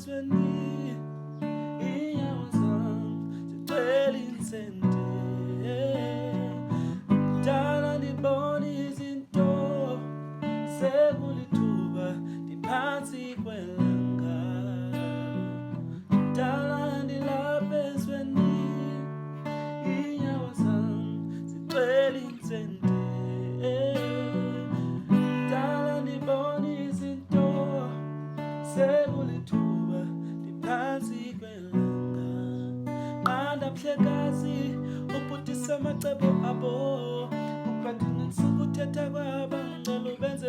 ezweni, inyawo zami zigcwele insente. Dala ndibona izinto sekulithuba ndiphansi kwelanga. Dala ndilapha ezweni, inyawo zami zigcwele insente. Dala ndibona izinto sekulithuba ndiphansi kwelanga. Nqanda mhlekazi ubhudisa amacebo abo, uphathina nisukuthetha kwabo ngicela ubenze